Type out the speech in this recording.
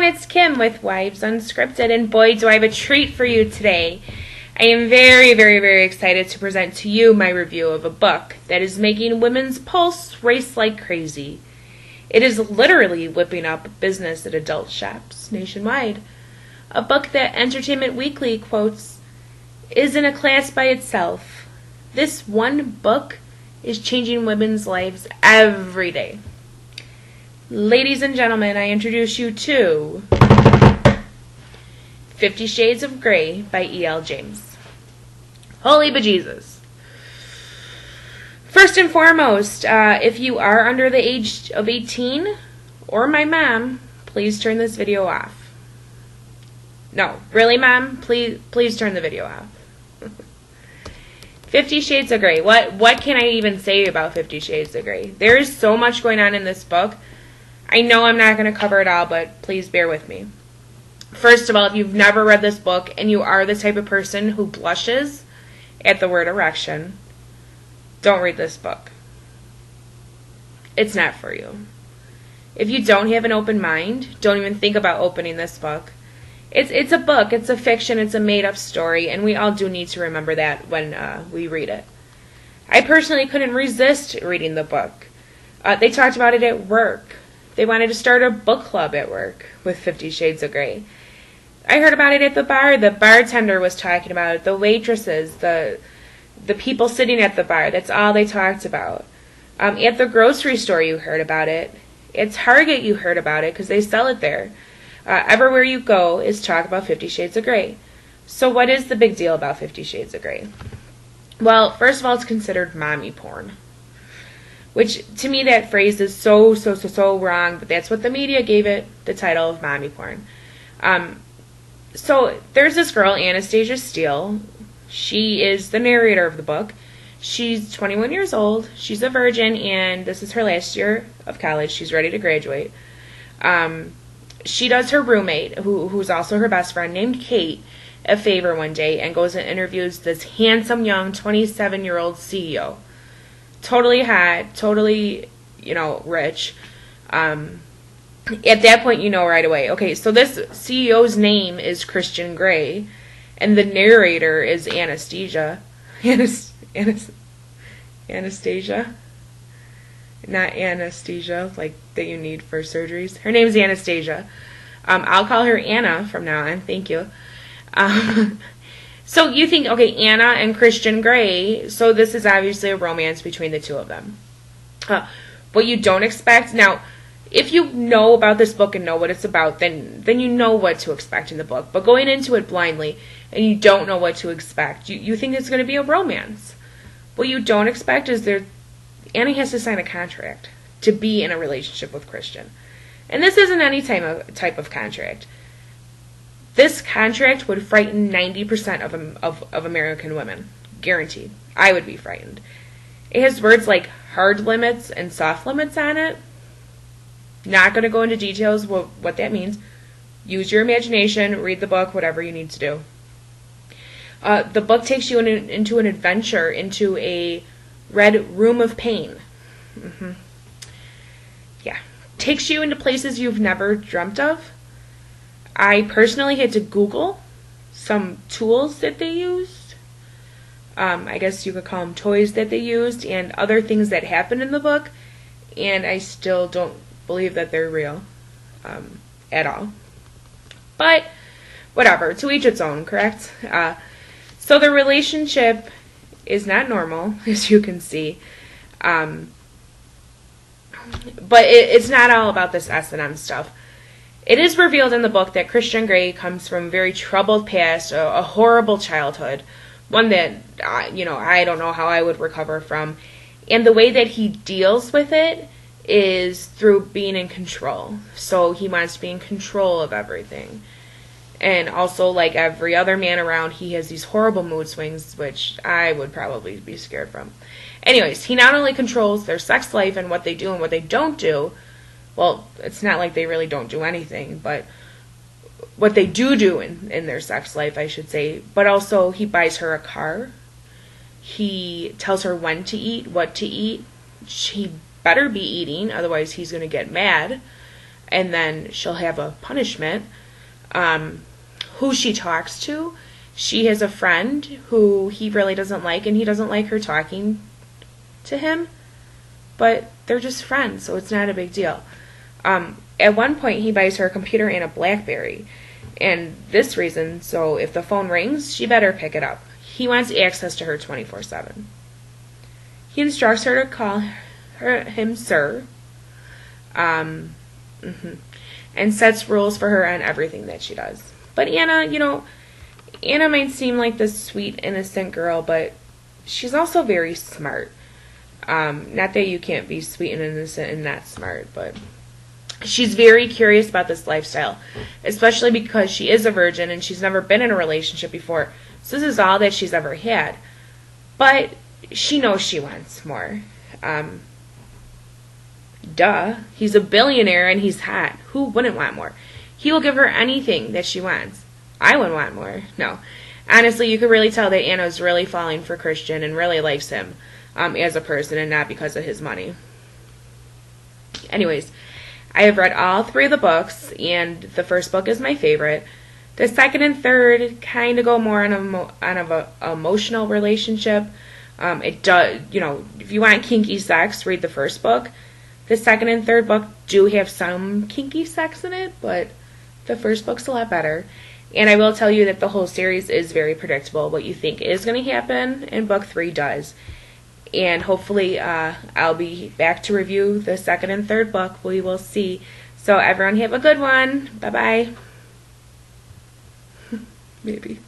it's Kim with Wives Unscripted, and boy, do I have a treat for you today. I am very, very, very excited to present to you my review of a book that is making women's pulse race like crazy. It is literally whipping up business at adult shops nationwide. A book that Entertainment Weekly quotes, "is in a class by itself. This one book is changing women's lives every day." Ladies and gentlemen, I introduce you to 50 Shades of Grey by E.L. James. Holy bejesus. First and foremost, if you are under the age of 18, or my mom, please turn this video off. No, really, Mom? Please turn the video off. 50 Shades of Grey. What can I even say about 50 Shades of Grey? There is so much going on in this book. I know I'm not going to cover it all, but please bear with me. First of all, if you've never read this book and you are the type of person who blushes at the word erection, don't read this book. It's not for you. If you don't have an open mind, don't even think about opening this book. It's a book, it's a fiction, it's a made-up story, and we all do need to remember that when we read it. I personally couldn't resist reading the book. They talked about it at work. They wanted to start a book club at work with 50 Shades of Grey. I heard about it at the bar. The bartender was talking about it. The waitresses, the people sitting at the bar. That's all they talked about. At the grocery store, you heard about it. At Target, you heard about it because they sell it there. Everywhere you go is talk about 50 Shades of Grey. So what is the big deal about 50 Shades of Grey? Well, first of all, it's considered mommy porn. Which, to me, that phrase is so wrong, but that's what the media gave it, the title of mommy porn. So, there's this girl, Anastasia Steele. She is the narrator of the book. She's 21 years old. She's a virgin, and this is her last year of college. She's ready to graduate. She does her roommate, who's also her best friend, named Kate, a favor one day, and goes and interviews this handsome young 27-year-old CEO. Totally hot, totally, rich. At that point, you know right away. Okay, so this CEO's name is Christian Grey, and the narrator is Anastasia. Anastasia? Not anesthesia, like that you need for surgeries. Her name's Anastasia. I'll call her Anna from now on. Thank you. So you think, okay, Anna and Christian Grey, so this is obviously a romance between the two of them. What you don't expect, now, if you know about this book and know what it's about, then you know what to expect in the book. But going into it blindly and you don't know what to expect, you think it's going to be a romance. What you don't expect is Anna has to sign a contract to be in a relationship with Christian. And this isn't any type of contract. This contract would frighten 90% of American women. Guaranteed. I would be frightened. It has words like hard limits and soft limits on it. Not going to go into details what that means. Use your imagination, read the book, whatever you need to do. The book takes you into an adventure, into a red room of pain. Yeah. Takes you into places you've never dreamt of. I personally had to Google some tools that they used. I guess you could call them toys that they used, and other things that happened in the book, and I still don't believe that they're real at all. But whatever, to each its own, correct? So the relationship is not normal, as you can see. But it's not all about this S&M stuff. It is revealed in the book that Christian Grey comes from a very troubled past, a horrible childhood, one that, I don't know how I would recover from. And the way that he deals with it is through being in control. So he wants to be in control of everything. And also, like every other man around, he has these horrible mood swings, which I would probably be scared from. Anyways, he not only controls their sex life and what they do and what they don't do. Well, it's not like they really don't do anything, but what they do in their sex life, I should say. But also, he buys her a car. He tells her when to eat, what to eat. He better be eating, otherwise he's going to get mad. and then she'll have a punishment. Who she talks to, she has a friend who he really doesn't like, and he doesn't like her talking to him, but they're just friends, so it's not a big deal. At one point, he buys her a computer and a BlackBerry, and this reason, so if the phone rings, she better pick it up. He wants access to her 24/7. He instructs her to call him sir, and sets rules for her on everything that she does. But Anna, Anna might seem like this sweet, innocent girl, but she's also very smart. Not that you can't be sweet and innocent and not smart, but she's very curious about this lifestyle, especially because she is a virgin and she's never been in a relationship before. So this is all that she's ever had. But she knows she wants more. Duh. He's a billionaire and he's hot. Who wouldn't want more? He will give her anything that she wants. I wouldn't want more. No. Honestly, you could really tell that Anna's really falling for Christian and really likes him as a person and not because of his money. Anyways, I have read all 3 of the books, and the first book is my favorite. The second and third kind of go more on an emotional relationship. It does, if you want kinky sex, read the first book. The second and third book do have some kinky sex in it, but the first book's a lot better. And I will tell you that the whole series is very predictable. What you think is going to happen in book 3 does. And hopefully I'll be back to review the second and third book. We will see. So everyone have a good one. Bye-bye. Maybe.